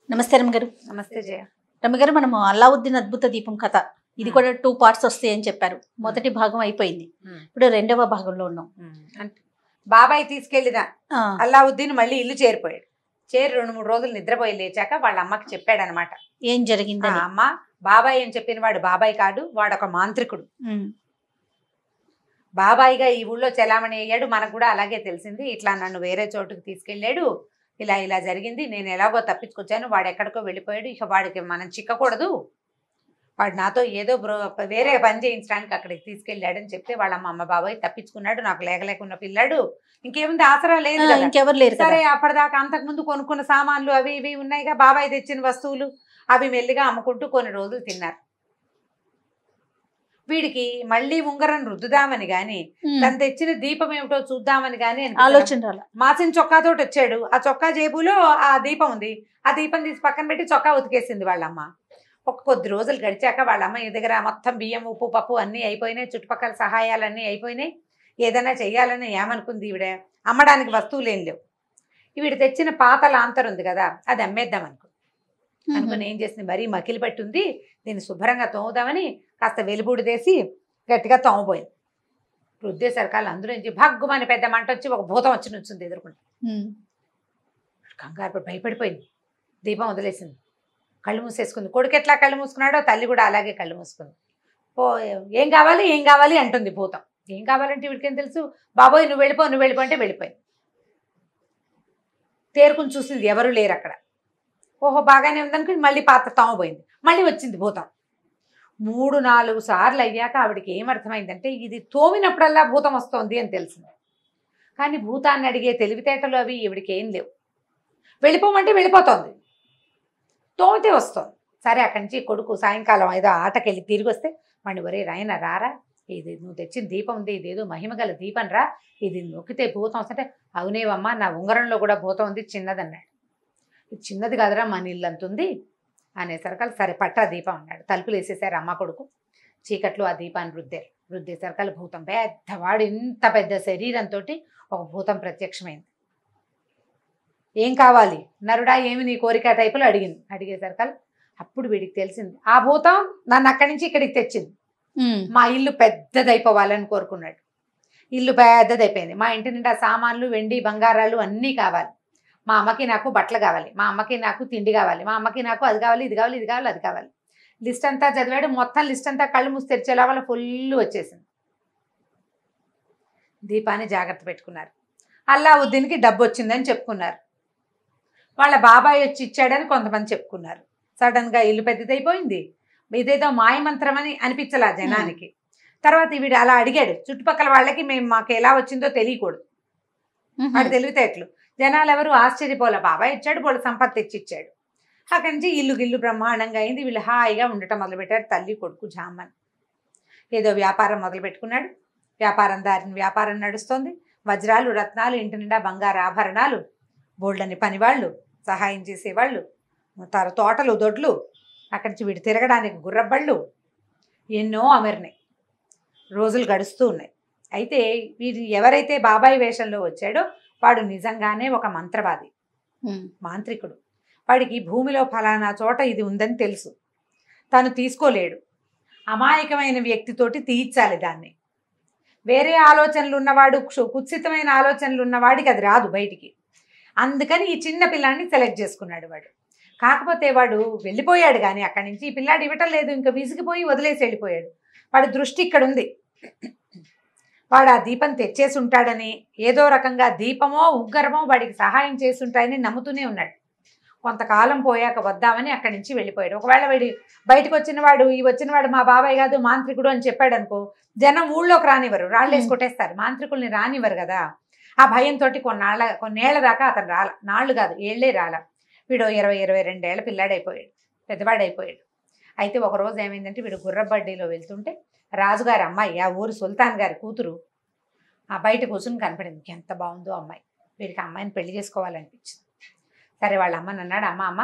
నమస్తే రమగారు. నమస్తే జయ. రమగారు, మనము అల్లావుద్దీన్ అద్భుత దీపం కథ ఇది కూడా 2 పార్ట్స్ వస్తాయి అని చెప్పారు. మొదటి భాగం అయిపోయింది, ఇప్పుడు రెండవ భాగంలో ఉన్నాం. అంటే బాబాయ్ తీసుకెళ్ళిన అల్లావుద్దీన్ మళ్ళీ ఇల్లు చేరిపోయాడు. 2-3 రోజులు నిద్రపోయి లేచాక వాళ్ళ అమ్మకి చెప్పాడనమాట ఏం జరిగింది. అమ్మ, బాబాయ్ అని చెప్పిన వాడు బాబాయ్ కాదు, వాడు ఒక మాంత్రికుడు. బాబాయిగా ఈ ఊళ్ళో చెలామణి అయ్యాడు. మనకు కూడా అలాగే తెలిసింది. ఇట్లా నన్ను వేరే చోటుకు తీసుకెళ్ళాడు, ఇలా ఇలా జరిగింది, నేను ఎలాగో తప్పించుకొచ్చాను, వాడు ఎక్కడికో వెళ్ళిపోయాడు, ఇక వాడికి మనం చిక్కకూడదు, వాడు నాతో ఏదో వేరే పని చేయించడానికి అక్కడికి తీసుకెళ్ళాడని చెప్తే వాళ్ళ అమ్మ బాబాయ్ తప్పించుకున్నాడు, నాకు లేకలేకున్న పిల్లాడు, ఇంకేముంది ఆసరా లేదు, ఇంకెవరు లేరు. సరే అప్పటిదాకా అంతకుముందు కొనుక్కున్న సామాన్లు అవి ఇవి ఉన్నాయిగా, బాబాయ్ తెచ్చిన వస్తువులు అవి మెల్లిగా అమ్ముకుంటూ కొన్ని రోజులు తిన్నారు. వీడికి మళ్ళీ ఉంగరం రుద్దుదామని గాని, తను తెచ్చిన దీపం ఏమిటో చూద్దామని గాని ఆలోచన మాసిన చొక్కాతోటి వచ్చాడు. ఆ చొక్కా జేబులో ఆ దీపం ఉంది. ఆ దీపం తీసి పక్కన పెట్టి చొక్కా ఉతికేసింది వాళ్ళమ్మ. కొద్ది రోజులు గడిచాక వాళ్ళమ్మ ఈ దగ్గర మొత్తం బియ్యం, ఉప్పు, పప్పు అన్నీ అయిపోయినాయి, చుట్టుపక్కల సహాయాలన్నీ అయిపోయినాయి. ఏదైనా చెయ్యాలని ఏమనుకుంది ఈవిడ, అమ్మడానికి వస్తువులు ఏం లేవు. ఈవిడ తెచ్చిన పాత లాంతర్ ఉంది కదా, అది అమ్మేద్దాం అనుకుని ఏం చేసింది, మరీ మకిలి పట్టుంది, దీన్ని శుభ్రంగా తోముదామని కాస్త వెలుబుడిదేసి గట్టిగా తోమపోయింది. రుద్దేసరికాలు అందులో నుంచి భగ్గుమని పెద్ద మంట వచ్చి ఒక భూతం వచ్చి నుంచింది ఎదుర్కొంటే. కంగారు భయపడిపోయింది, దీపం వదిలేసింది, కళ్ళు మూసేసుకుంది. కొడుకు ఎట్లా కళ్ళు మూసుకున్నాడో తల్లి కూడా అలాగే కళ్ళు మూసుకుంది. ఏం కావాలి ఏం కావాలి అంటుంది భూతం. ఏం కావాలంటే వీడికేం తెలుసు, బాబోయ్ నువ్వు వెళ్ళిపో అంటే వెళ్ళిపోయింది. తేరుకుని చూసింది, ఎవరు లేరు అక్కడ. ఓహో బాగానే ఉందనుకుని మళ్ళీ పాత్ర తోమపోయింది. మళ్ళీ వచ్చింది భూతం. 3-4 సార్లు అయ్యాక ఆవిడికి ఏమర్థమైందంటే ఇది తోమినప్పుడల్లా భూతం వస్తోంది అని తెలిసింది. కానీ భూతాన్ని అడిగే తెలివితేటలు అవి ఈవిడికి ఏం లేవు. వెళ్ళిపోమంటే వెళ్ళిపోతోంది, తోమితే వస్తోంది. సరే అక్కడి నుంచి కొడుకు సాయంకాలం ఏదో ఆటకెళ్ళి తిరిగి వస్తే మళ్ళీ ఒరే రాయన రారా, ఇది నువ్వు తెచ్చిన దీపం ఉంది, ఇదేదో మహిమగల దీపం రా, ఇది నొక్కితే భూతం వస్తుంటే, అవునేవమ్మా నా ఉంగరంలో కూడా భూతం ఉంది చిన్నదన్నాడు. ఇది చిన్నది కాదురా మన ఇల్లు అంతుంది అనేసరికలు సరే పట్టా దీపం అన్నాడు. తలుపులు వేసేసారు అమ్మ కొడుకు. చీకట్లో ఆ దీపాన్ని రుద్దేసరికలు భూతం పెద్దవాడు, ఇంత పెద్ద శరీరంతో ఒక భూతం ప్రత్యక్షమైంది. ఏం కావాలి నరుడా, ఏమి నీ కోరిక టైపులో అడిగేసరికలు అప్పుడు వీడికి తెలిసింది, ఆ భూతం నన్ను అక్కడి నుంచి ఇక్కడికి తెచ్చింది. మా ఇల్లు పెద్దదైపోవాలని కోరుకున్నాడు. ఇల్లు పెద్దదైపోయింది. మా ఇంటి నిండా సామాన్లు, వెండి, బంగారాలు అన్నీ కావాలి. మా అమ్మకి నాకు బట్టలు కావాలి, మా అమ్మకి నాకు తిండి కావాలి, మా అమ్మకి నాకు అది కావాలి, ఇది కావాలి, ఇది కావాలి, అది కావాలి. లిస్ట్ అంతా చదివాడు. మొత్తం లిస్ట్ అంతా కళ్ళు మూసి తెరిచేలా వాళ్ళ ఫుల్ వచ్చేసింది. దీపాన్ని జాగ్రత్త పెట్టుకున్నారు. అల్లావుద్దీన్కి డబ్బు వచ్చిందని చెప్పుకున్నారు. వాళ్ళ బాబాయ్ వచ్చి ఇచ్చాడని కొంతమంది చెప్పుకున్నారు. సడన్గా ఇల్లు పెద్దదైపోయింది. ఇదేదో మాయమంత్రం అని అనిపించలా జనానికి. తర్వాత వీడు అలా అడిగాడు చుట్టుపక్కల వాళ్ళకి, మాకు ఎలా వచ్చిందో తెలియకూడదు. వాడు తెలివితేటలు. జనాలు ఎవరు ఆశ్చర్యపోలే. బాబాయ్ ఇచ్చాడు, వాళ్ళ సంపత్తి తెచ్చిచ్చాడు. అక్కడి నుంచి ఇల్లు గిల్లు బ్రహ్మాండంగా అయింది. వీళ్ళు హాయిగా ఉండటం మొదలుపెట్టారు. తల్లి కొడుకు జామ్మని ఏదో వ్యాపారం మొదలుపెట్టుకున్నాడు. వ్యాపారం నడుస్తోంది. వజ్రాలు, రత్నాలు, ఇంటి నిండా బంగారు ఆభరణాలు, బోల్డని పనివాళ్ళు, సహాయం చేసేవాళ్ళు, తోటలు, దొడ్లు, అక్కడి నుంచి వీడు తిరగడానికి గుర్రబళ్ళు ఎన్నో అమరినాయి. రోజులు గడుస్తూ ఉన్నాయి. అయితే వీడు ఎవరైతే బాబాయ్ వేషంలో వచ్చాడో వాడు నిజంగానే ఒక మంత్రవాది, మాంత్రికుడు. వాడికి భూమిలో ఫలానా చోట ఇది ఉందని తెలుసు. తను తీసుకోలేడు. అమాయకమైన వ్యక్తితోటి తీయించాలి దాన్ని. వేరే ఆలోచనలు ఉన్నవాడు, కుత్సితమైన ఆలోచనలు ఉన్నవాడికి అది రాదు బయటికి. అందుకని ఈ చిన్న పిల్లాన్ని సెలెక్ట్ చేసుకున్నాడు వాడు. కాకపోతే వాడు వెళ్ళిపోయాడు, కానీ అక్కడి నుంచి ఈ పిల్లాడు ఇవ్వటం లేదు. ఇంకా విసిగిపోయి వదిలేసి వెళ్ళిపోయాడు. వాడి దృష్టి ఇక్కడ ఉంది. వాడు ఆ దీపం తెచ్చేసి ఉంటాడని, ఏదో రకంగా దీపమో ఉగ్గరమో వాడికి సహాయం చేసి ఉంటాయని నమ్ముతూనే ఉన్నాడు. కొంతకాలం పోయాక వద్దామని అక్కడి నుంచి వెళ్ళిపోయాడు. ఒకవేళ వాడి బయటకు వచ్చినవాడు, ఈ వచ్చినవాడు మా బాబాయ్ కాదు మాంత్రికుడు అని చెప్పాడు అనుకో, జనం ఊళ్ళోకి రానివ్వరు, రాళ్ళేసి కొట్టేస్తారు. మాంత్రికుల్ని రానివ్వరు కదా. ఆ భయంతో కొన్నేళ్ల దాకా అతను నాళ్ళు కాదు ఏళ్లే వీడు 20-22 ఏళ్ల పిల్లాడైపోయాడు, పెద్దవాడైపోయాడు. అయితే ఒకరోజు ఏమైందంటే వీడు గుర్రబడ్డీలో వెళ్తుంటే రాజుగారి అమ్మాయి, ఆ ఊరు సుల్తాన్ గారి కూతురు, ఆ బయట కూర్చుని కనపడింది. ఎంత బాగుందో అమ్మాయి, వీడికి అమ్మాయిని పెళ్లి చేసుకోవాలనిపించింది. సరే వాళ్ళ అమ్మని అన్నాడు, అమ్మ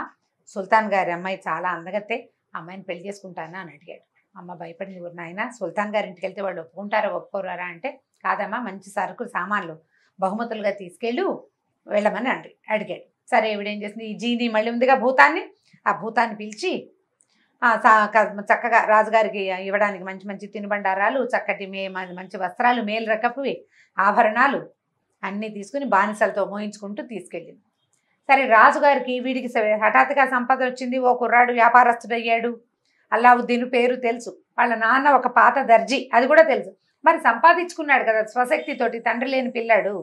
సుల్తాన్ గారి అమ్మాయి చాలా అందగతే, అమ్మాయిని పెళ్లి చేసుకుంటానా అని అడిగాడు. అమ్మ భయపడింది. ఊరు నాయన సుల్తాన్ గారి ఇంటికి వెళ్తే వాళ్ళు ఒప్పుకుంటారా ఒప్పుకోరారా అంటే, కాదమ్మా మంచి సరుకు సామాన్లు బహుమతులుగా తీసుకెళ్ళు వెళ్ళమని అడిగాడు. సరే ఈవిడేం చేసింది, ఈ జీని మళ్ళీ ఉందిగా భూతాన్ని, ఆ భూతాన్ని పిలిచి చక్కగా రాజుగారికి ఇవ్వడానికి మంచి మంచి తినుబండారాలు, చక్కటి మంచి వస్త్రాలు, మేలు రకపువి ఆభరణాలు అన్నీ తీసుకుని బానిసలతో మోయించుకుంటూ తీసుకెళ్ళింది. సరే రాజుగారికి వీడికి హఠాత్తుగా సంపద వచ్చింది, ఓ కుర్రాడు వ్యాపారస్తుడయ్యాడు, అల్లావుద్దీన్ పేరు తెలుసు, వాళ్ళ నాన్న ఒక పాత దర్జీ అది కూడా తెలుసు. మరి సంపాదించుకున్నాడు కదా స్వశక్తితోటి, తండ్రి లేని పిల్లాడు.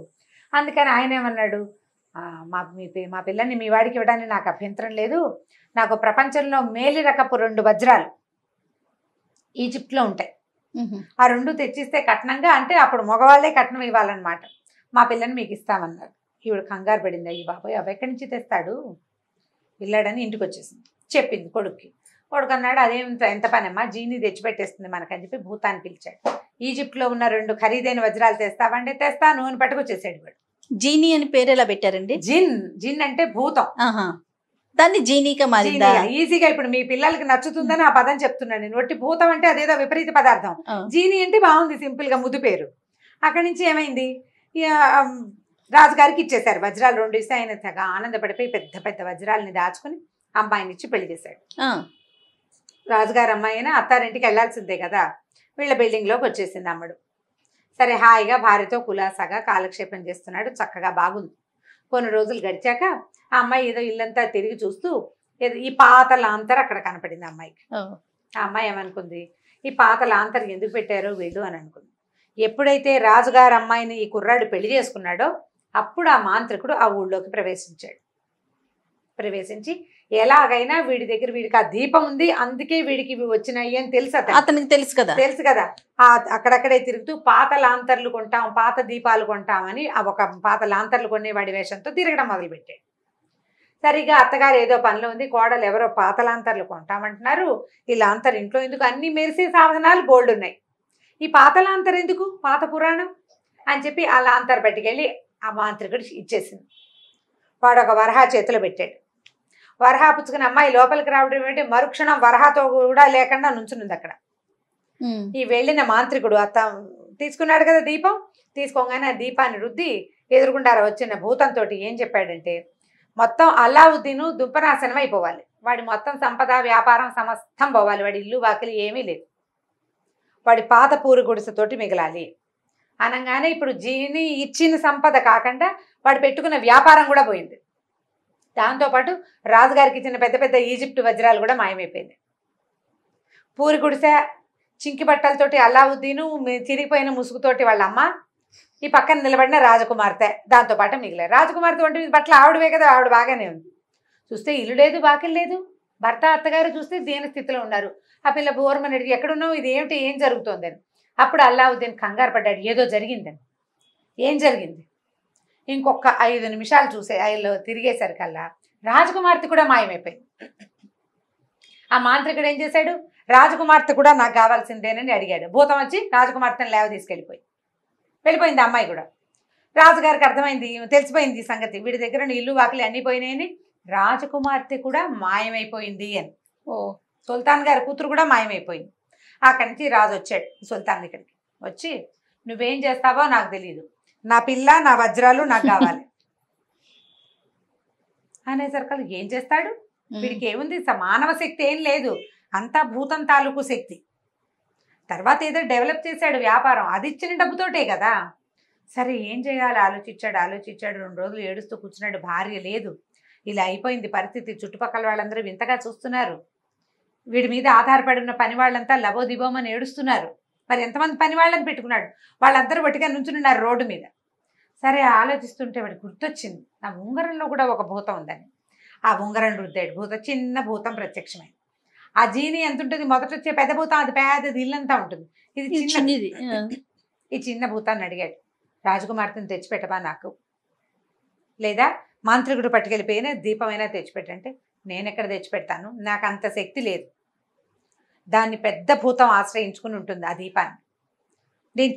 అందుకని ఆయన ఏమన్నాడు, మా పిల్లని మీ వాడికి ఇవ్వడానికి నాకు అభ్యంతరం లేదు, నాకు ప్రపంచంలో మేలి రకపు 2 వజ్రాలు ఈజిప్ట్లో ఉంటాయి, ఆ 2 తెచ్చిస్తే కట్నంగా, అంటే అప్పుడు మగవాళ్లే కట్నం ఇవ్వాలన్నమాట, మా పిల్లని మీకు ఇస్తామన్నారు. ఈవిడ కంగారు పడింది, అయ్యి బాబాయ్ అవి ఎక్కడి నుంచి తెస్తాడు పిల్లాడని ఇంటికి వచ్చేసింది. చెప్పింది కొడుక్కి. కొడుకు అన్నాడు, అదేం ఎంత పనమ్మా, జీని తెచ్చిపెట్టేస్తుంది మనకని చెప్పి భూతాన్ని పిలిచాడు. ఈజిప్ట్లో ఉన్న 2 ఖరీదైన వజ్రాలు తెస్తావంటే తెస్తాను అని పట్టుకొచ్చేసాడు వాడు. జీనీ అని పేరు ఎలా పెట్టారండి? జిన్ అంటే భూతం, దాన్ని జీనీగా మారిందా? ఈజీగా ఇప్పుడు మీ పిల్లలకి నచ్చుతుందని ఆ పదం చెప్తున్నాను నేను. ఒట్టి భూతం అంటే అదేదో విపరీత పదార్థం, జీని అంటే బాగుంది, సింపుల్ గా ముద్దు పేరు. అక్కడి నుంచి ఏమైంది, రాజుగారికి ఇచ్చేశారు వజ్రాలు 2 ఇస్తే ఆయన తెగ ఆనందపడిపోయి పెద్ద పెద్ద వజ్రాలని దాచుకుని అమ్మాయిని ఇచ్చి పెళ్లి చేశాడు. రాజుగారు అమ్మాయి అయినా అత్తారింటికి వెళ్లాల్సిందే కదా, వీళ్ళ బిల్డింగ్లోకి వచ్చేసింది అమ్మడు. సరే హాయిగా భార్యతో కులాసాగా కాలక్షేపం చేస్తున్నాడు, చక్కగా బాగుంది. కొన్ని రోజులు గడిచాక ఆ అమ్మాయి ఏదో ఇల్లంతా తిరిగి చూస్తూ ఏదో ఈ పాత లాంతర్ అక్కడ కనపడింది అమ్మాయికి. ఆ అమ్మాయి ఏమనుకుంది, ఈ పాత లాంతర్ ఎందుకు పెట్టారో వీళ్ళు అని అనుకుంది. ఎప్పుడైతే రాజుగారు అమ్మాయిని ఈ కుర్రాడు పెళ్లి చేసుకున్నాడో అప్పుడు ఆ మాంత్రికుడు ఆ ఊళ్ళోకి ప్రవేశించాడు. ప్రవేశించి ఎలాగైనా వీడి దగ్గర, వీడికి ఆ దీపం ఉంది అందుకే వీడికి ఇవి వచ్చినాయి అని అతనికి తెలుసు కదా. అక్కడక్కడే తిరుగుతూ పాత లాంతర్లు కొంటాం, పాత దీపాలు కొంటామని ఒక పాత లాంతర్లు కొనేవాడి వేషంతో తిరగడం మొదలుపెట్టాడు. సరిగా అత్తగారు ఏదో పనిలో ఉంది, కోడలు ఎవరో పాత లాంతర్లు కొంటామంటున్నారు, ఈ లాంతర్ ఇంట్లో ఎందుకు, అన్ని మెరిసే సాధనాలు బోల్డ్ ఉన్నాయి, ఈ పాత లాంతర్ ఎందుకు, పాత పురాణం అని చెప్పి ఆ లాంతర్ పట్టుకెళ్ళి ఆ మాంత్రికుడు ఇచ్చేసింది. వాడు ఒక వరహా చేతిలో పెట్టాడు. వరహా పుచ్చుకుని అమ్మాయి లోపలికి రావడం ఏంటి, మరుక్షణం వరహాతో కూడా లేకుండా నుంచునుంది అక్కడ. ఈ వెళ్ళిన మాంత్రికుడు తీసుకున్నాడు కదా దీపం, తీసుకోగానే ఆ దీపాన్ని రుద్ది ఎదురుగుండా వచ్చిన భూతంతో ఏం చెప్పాడంటే, మొత్తం అల్లావుద్దీను దుంపనాశనం అయిపోవాలి, వాడి మొత్తం సంపద వ్యాపారం సమస్తం పోవాలి, వాడి ఇల్లు వాకిలి ఏమీ లేదు, వాడి పాత పూరి గుడిసెతోటి మిగలాలి అనగానే ఇప్పుడు జీని ఇచ్చిన సంపద కాకుండా వాడు పెట్టుకున్న వ్యాపారం కూడా పోయింది. దాంతోపాటు రాజుగారికి ఇచ్చిన పెద్ద పెద్ద ఈజిప్ట్ వజ్రాలు కూడా మాయమైపోయింది. పూరి గుడిసె, చింకి బట్టలతోటి అల్లావుద్దీను, చిరిగిపోయిన ముసుగుతోటి వాళ్ళ అమ్మ, ఈ పక్కన నిలబడిన రాజకుమార్తె, దాంతోపాటు మిగిలారు. రాజకుమార్తె వంటి బట్టలు ఆవిడవే కదా, ఆవిడ బాగానే ఉంది. చూస్తే ఇల్లు లేదు, వాకిలు లేదు, భర్త అత్తగారు చూస్తే దీని స్థితిలో ఉన్నారు. ఆ పిల్ల బోర్మని అడిగి ఎక్కడున్నావు, ఇది ఏమిటి, ఏం జరుగుతోందని. అప్పుడు అల్లావుద్దీన్ కంగారు పడ్డాడు, ఏదో జరిగిందని. ఏం జరిగింది, ఇంకొక 5 నిమిషాలు చూసే ఆయన తిరిగేసరికల్లా రాజకుమార్తె కూడా మాయమైపోయింది. ఆ మాంత్రికుడు ఏం చేశాడు, రాజకుమార్తె కూడా నాకు కావాల్సిందేనని అడిగాడు. భూతం వచ్చి రాజకుమార్తెను లేవ వెళ్ళిపోయింది అమ్మాయి కూడా. రాజుగారికి అర్థమైంది, తెలిసిపోయింది ఈ సంగతి, వీడి దగ్గర ఇల్లు వాకిలి అన్నీ పోయినాయని, రాజకుమార్తె కూడా మాయమైపోయింది అని. సుల్తాన్ గారి కూతురు కూడా మాయమైపోయింది. అక్కడి నుంచి రాజు వచ్చాడు సుల్తాన్ దగ్గరికి. వచ్చి నువ్వేం చేస్తావో నాకు తెలియదు, నా పిల్ల నా వజ్రాలు నాకు కావాలి అనేసరికి ఏం చేస్తాడు, వీడికి ఏముంది, మానవ శక్తి ఏం లేదు, అంతా భూతం తాలూకు శక్తి. తర్వాత ఏదో డెవలప్ చేశాడు వ్యాపారం, అది ఇచ్చిన డబ్బుతోటే కదా. సరే ఏం చేయాలి ఆలోచించాడు. 2 రోజులు ఏడుస్తూ కూర్చున్నాడు. భార్య లేదు, ఇలా అయిపోయింది పరిస్థితి, చుట్టుపక్కల వాళ్ళందరూ వింతగా చూస్తున్నారు, వీడి మీద ఆధారపడి ఉన్న పని వాళ్ళంతా లబోదిబోమని ఏడుస్తున్నారు. మరి ఎంతమంది పని వాళ్ళని పెట్టుకున్నాడు, వాళ్ళందరూ బట్టిగా నుంచున్నారు రోడ్డు మీద. సరే ఆలోచిస్తుంటే వాడికి గుర్తొచ్చింది, నా ఉంగరంలో కూడా ఒక భూతం ఉందని. ఆ ఉంగరం రుద్దాడు, చిన్న భూతం ప్రత్యక్షమైంది. ఆ జీని ఎంత ఉంటుంది, మొదట వచ్చే పెద్ద భూతం అది పెద్దది, ఇల్లంతా ఉంటుంది, ఇది చిన్నది. ఈ చిన్న భూతాన్ని అడిగాడు, రాజకుమార్తెను తెచ్చిపెట్టబా నాకు, లేదా మాంత్రికుడు పట్టుకెళ్ళిపోయిన దీపమైనా తెచ్చిపెట్టంటే, నేను ఎక్కడ తెచ్చిపెడతాను, నాకు అంత శక్తి లేదు, దాన్ని పెద్ద భూతం ఆశ్రయించుకుని ఉంటుంది ఆ దీపాన్ని, నేను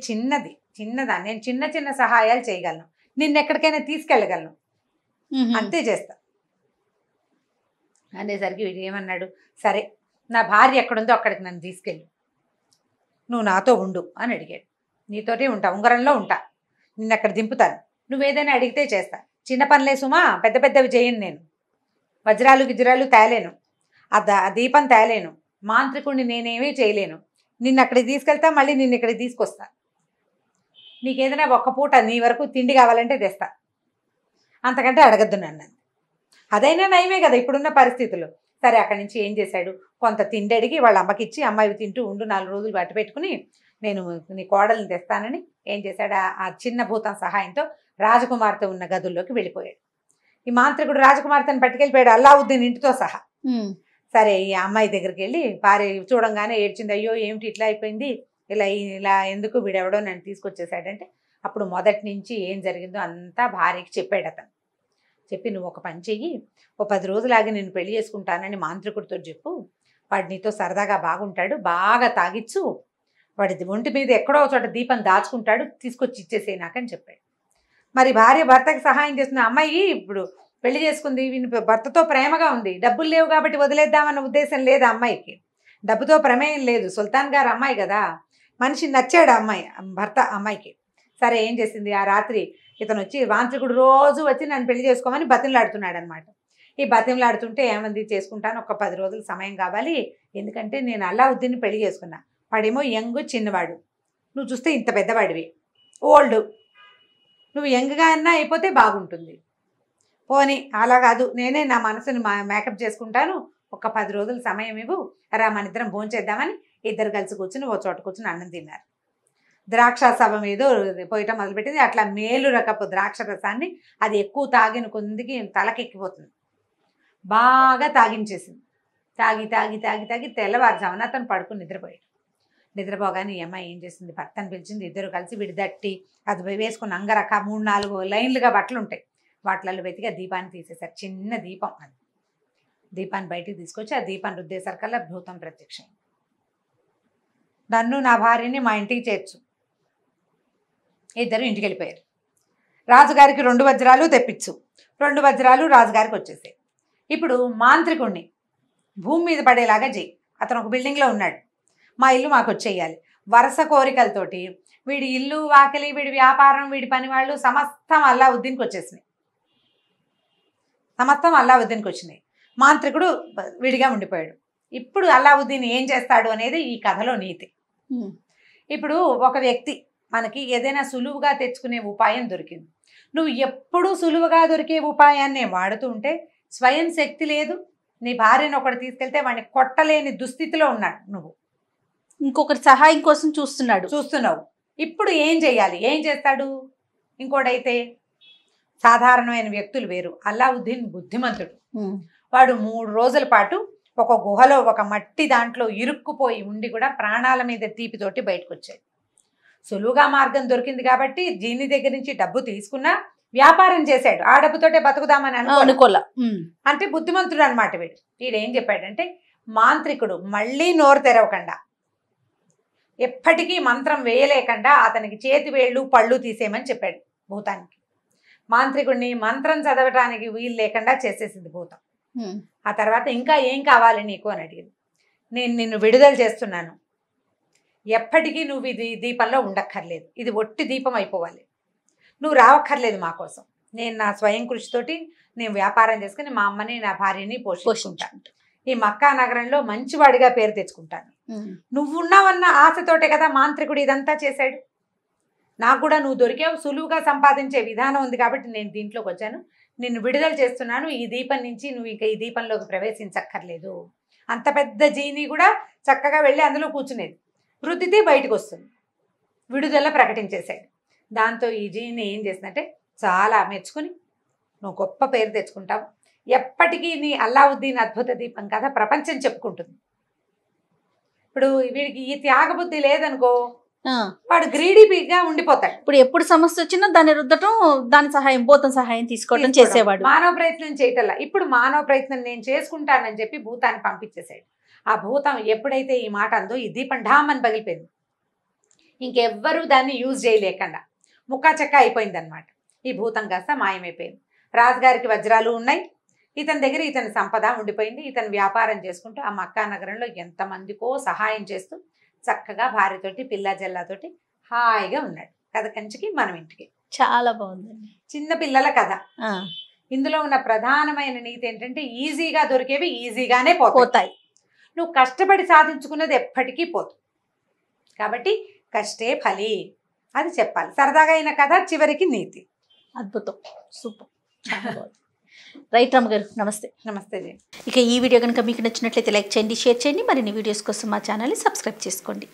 చిన్నదా, నేను చిన్న సహాయాలు చేయగలను, నిన్నెక్కడికైనా తీసుకెళ్ళగలను, అంతే చేస్తా అనేసరికి వీడు ఏమన్నాడు, సరే నా భార్య ఎక్కడుందో అక్కడికి నన్ను తీసుకెళ్ళు, నువ్వు నాతో ఉండు అని అడిగాడు. నీతోటే ఉంటా, ఉంగరంలో ఉంటా, నిన్ను అక్కడ దింపుతాను, నువ్వేదైనా అడిగితే చేస్తా, చిన్న పనులే సుమా, పెద్ద పెద్దవి చేయను నేను. వజ్రాలు గిజ్రాలు తేలేను, ఆ దీపం తేలేను, మాంత్రికుడిని నేనేమీ చేయలేను. నిన్ను అక్కడికి తీసుకెళ్తా, మళ్ళీ నిన్ను ఇక్కడికి తీసుకొస్తా. నీకేదైనా ఒక్క పూట నీ వరకు తిండి కావాలంటే తెస్తా, అంతకంటే అడగద్దు నన్ను. అదైనా నయమే కదా ఇప్పుడున్న పరిస్థితులు. సరే, అక్కడి నుంచి ఏం చేశాడు, కొంత తిండి అడిగి వాళ్ళ అమ్మకి ఇచ్చి, అమ్మాయి తింటూ ఉండు 4 రోజులు బట్ట పెట్టుకుని నేను నీ కోడల్ని తెస్తానని ఏం చేశాడు, ఆ చిన్న భూతం సహాయంతో రాజకుమార్తె ఉన్న గదుల్లోకి వెళ్ళిపోయాడు. ఈ మాంత్రికుడు రాజకుమార్తెను పట్టుకెళ్ళిపోయాడు, అల్లావుద్దీన్ ఇంటితో సహా. సరే, ఈ అమ్మాయి దగ్గరికి వెళ్ళి భార్య చూడంగానే ఏడ్చింది. అయ్యో ఏమిటి ఇట్లా అయిపోయింది, ఇలా ఎందుకు, వీడెవడో నన్ను తీసుకొచ్చేసాడంటే అప్పుడు మొదటి నుంచి ఏం జరిగిందో అంతా భార్యకి చెప్పాడు అతను. చెప్పి, నువ్వు ఒక పని చెయ్యి, ఓ 10 రోజులాగి నేను పెళ్లి చేసుకుంటానని మాంత్రికుడితో చెప్పు, వాడు నీతో సరదాగా బాగుంటాడు, బాగా తాగిచ్చు, వాడి ఒంటి మీద ఎక్కడో చోట దీపం దాచుకుంటాడు, తీసుకొచ్చి ఇచ్చేసేయి నాకని చెప్పాడు. మరి భార్య భర్తకి సహాయం చేస్తుంది. అమ్మాయి ఇప్పుడు పెళ్లి చేసుకుంది, భర్తతో ప్రేమగా ఉంది, డబ్బులు లేవు కాబట్టి వదిలేద్దామన్న ఉద్దేశం లేదు అమ్మాయికి. డబ్బుతో ప్రమేయం లేదు, సుల్తాన్ గారు అమ్మాయి కదా, మనిషి నచ్చాడు భర్త అమ్మాయికి. సరే, ఏం చేసింది, ఆ రాత్రి ఇతను వచ్చి మాంత్రికుడు రోజు వచ్చి నన్ను పెళ్లి చేసుకోమని బతిమలాడుతున్నాడు అనమాట. ఈ బతిమలాడుతుంటే ఏమంది, చేసుకుంటాను, ఒక 10 రోజులు సమయం కావాలి, ఎందుకంటే నేను అల్లావుద్దీన్ని పెళ్లి చేసుకున్నా, వాడేమో యంగ్ చిన్నవాడు, నువ్వు చూస్తే ఇంత పెద్దవాడివి, ఓల్డ్, నువ్వు యంగ్గా అన్నా అయిపోతే బాగుంటుంది, పోనీ అలా కాదు, నేనే నా మనసుని మేకప్ చేసుకుంటాను, ఒక 10 రోజులు సమయం ఇవ్వు, రా మన ఇద్దరం భోంచేద్దామని ఇద్దరు కలిసి కూర్చుని ఓ చోట కూర్చుని అన్నం తిన్నారు. ద్రాక్షాసవం ఏదో పోయటం మొదలుపెట్టింది. అట్లా మేలు రకపు ద్రాక్ష రసాన్ని అది ఎక్కువ తాగిన కొందికి తలకెక్కిపోతుంది, బాగా తాగించేసింది. తాగి తాగి తాగి తాగి తెల్లవారుజామున అతను పడుకుని నిద్రపోయాడు. నిద్రపోగానే ఈ అమ్మాయి ఏం చేసింది, భర్తను పిలిచింది, ఇద్దరు కలిసి విడిదట్టి అది వేసుకుని అంగరక 3-4 లైన్లుగా బట్టలు ఉంటాయి, వాటిలలో వెతికి ఆ దీపాన్ని తీసేశారు. చిన్న దీపం, అది దీపాన్ని బయటికి తీసుకొచ్చి ఆ దీపాన్ని రుద్దేసరికల్లా భూతం ప్రత్యక్షం. నన్ను నా భార్యని మా ఇంటికి చేర్చు. ఇద్దరు ఇంటికి వెళ్ళిపోయారు. రాజుగారికి 2 వజ్రాలు తెప్పించు. 2 వజ్రాలు రాజుగారికి వచ్చేసాయి. ఇప్పుడు మాంత్రికుణ్ణి భూమి మీద పడేలాగా చెయ్యి, అతను ఒక బిల్డింగ్లో ఉన్నాడు, మా ఇల్లు మాకు వచ్చేయాలి. వరుస కోరికలతోటి వీడి ఇల్లు వాకిలి, వీడి వ్యాపారం, వీడి పని వాళ్ళు సమస్తం అల్లావుద్దీన్కి వచ్చేసినాయి. వచ్చినాయి. మాంత్రికుడు విడిగా ఉండిపోయాడు. ఇప్పుడు అల్లావుద్దీన్ ఏం చేస్తాడు అనేది ఈ కథలో నీతి. ఇప్పుడు ఒక వ్యక్తి మనకి ఏదైనా సులువుగా తెచ్చుకునే ఉపాయం దొరికింది, నువ్వు ఎప్పుడూ సులువుగా దొరికే ఉపాయాన్నే వాడుతూ ఉంటే స్వయం శక్తి లేదు. నీ భార్యను ఒకటి తీసుకెళ్తే వాడిని కొట్టలేని దుస్థితిలో ఉన్నాడు, నువ్వు ఇంకొకరి సహాయం కోసం చూస్తున్నావు. ఇప్పుడు ఏం చేయాలి, ఏం చేస్తాడు? ఇంకోటైతే సాధారణమైన వ్యక్తులు వేరు, అల్లావుద్దీన్ బుద్ధిమంతుడు. వాడు 3 రోజుల పాటు ఒక గుహలో ఒక మట్టి దాంట్లో ఇరుక్కుపోయి ఉండి కూడా ప్రాణాల మీద తీపితోటి బయటకు వచ్చాడు. సులువుగా మార్గం దొరికింది కాబట్టి జీని దగ్గర నుంచి డబ్బు తీసుకున్నా వ్యాపారం చేశాడు, ఆ డబ్బుతోటే బతుకుదామని అనుకోలే. అంటే బుద్ధిమంతుడు అనమాట వీడు. వీడేం చెప్పాడంటే, మాంత్రికుడు మళ్ళీ నోరు తెరవకుండా, ఎప్పటికీ మంత్రం వేయలేకుండా అతనికి చేతి వేళ్ళు పళ్ళు తీసేయమని చెప్పాడు భూతానికి. మాంత్రికుడిని మంత్రం చదవటానికి వీలు లేకుండా చేసేసింది భూతం. ఆ తర్వాత ఇంకా ఏం కావాలి నీకు అని అడిగింది. నేను నిన్ను విడుదల చేస్తున్నాను, ఎప్పటికీ నువ్వు ఇది దీపంలో ఉండక్కర్లేదు, ఇది ఒట్టి దీపం అయిపోవాలి, నువ్వు రావక్కర్లేదు మా కోసం, నేను నా స్వయం కృషితోటి నేను వ్యాపారం చేసుకుని మా అమ్మని నా భార్యని పోషించుకుంటాను, ఈ మక్కా నగరంలో మంచివాడిగా పేరు తెచ్చుకుంటాను. నువ్వున్నావన్న ఆశతోటే కదా మాంత్రికుడు ఇదంతా చేశాడు. నాకు కూడా నువ్వు దొరికావు, సులువుగా సంపాదించే విధానం ఉంది కాబట్టి నేను దీంట్లోకి వచ్చాను, నిన్ను విడుదల చేస్తున్నాను, ఈ దీపం నుంచి నువ్వు ఇంకా ఈ దీపంలోకి ప్రవేశించక్కర్లేదు. అంత పెద్ద జీని కూడా చక్కగా వెళ్ళి అందులో కూర్చునేది, వృద్ధితే బయటకు వస్తుంది. విడుదల ప్రకటించేశాడు. దాంతో ఈ జీని ఏం చేసిందంటే చాలా మెచ్చుకుని, నువ్వు గొప్ప పేరు తెచ్చుకుంటావు, ఎప్పటికీ నీ అల్లావుద్దీన్ అద్భుత దీపం కథ ప్రపంచం చెప్పుకుంటుంది. ఇప్పుడు వీడికి ఈ త్యాగబుద్ధి లేదనుకో, వాడు గ్రీడీగా ఉండిపోతాడు. ఇప్పుడు ఎప్పుడు సమస్య వచ్చినా దాన్ని రుద్దటం, దాని సహాయం, భూతం సహాయం తీసుకోవడం చేసేవాడు. మానవ ప్రయత్నం చేయటల్లా. ఇప్పుడు మానవ ప్రయత్నం నేను చేసుకుంటానని చెప్పి భూతాన్ని పంపించేశాడు. ఆ భూతం ఎప్పుడైతే ఈ మాట అందో ఈ దీపం ఢామని పగిలిపోయింది. ఇంకెవ్వరూ దాన్ని యూజ్ చేయలేకుండా ముక్కా చెక్క అయిపోయింది అనమాట. ఈ భూతం కాస్త మాయమైపోయింది. రాజుగారికి వజ్రాలు ఉన్నాయి, ఇతని దగ్గర ఇతని సంపద ఉండిపోయింది. ఇతను వ్యాపారం చేసుకుంటూ ఆ మక్కా నగరంలో ఎంతమందికో సహాయం చేస్తూ చక్కగా భార్యతోటి పిల్ల జల్లాతోటి హాయిగా ఉన్నాడు. కథ కంచికి మనం ఇంటికి. చాలా బాగుందండి. చిన్న పిల్లల కథ. ఇందులో ఉన్న ప్రధానమైన నీతి ఏంటంటే ఈజీగా దొరికేవి ఈజీగానే పోతాయి. నువ్వు కష్టపడి సాధించుకున్నది ఎప్పటికీ పోదు. కాబట్టి కష్టే ఫలి అది చెప్పాలి. సరదాగా అయిన కథ, చివరికి నీతి. అద్భుతం, సూపర్, చాలా బాగుంది. రైట్ రమ్మగారు, నమస్తే. నమస్తే జీ. ఇక ఈ వీడియో కనుక మీకు నచ్చినట్లయితే లైక్ చేయండి, షేర్ చేయండి. మరిన్ని వీడియోస్ కోసం మా ఛానల్ని సబ్స్క్రైబ్ చేసుకోండి.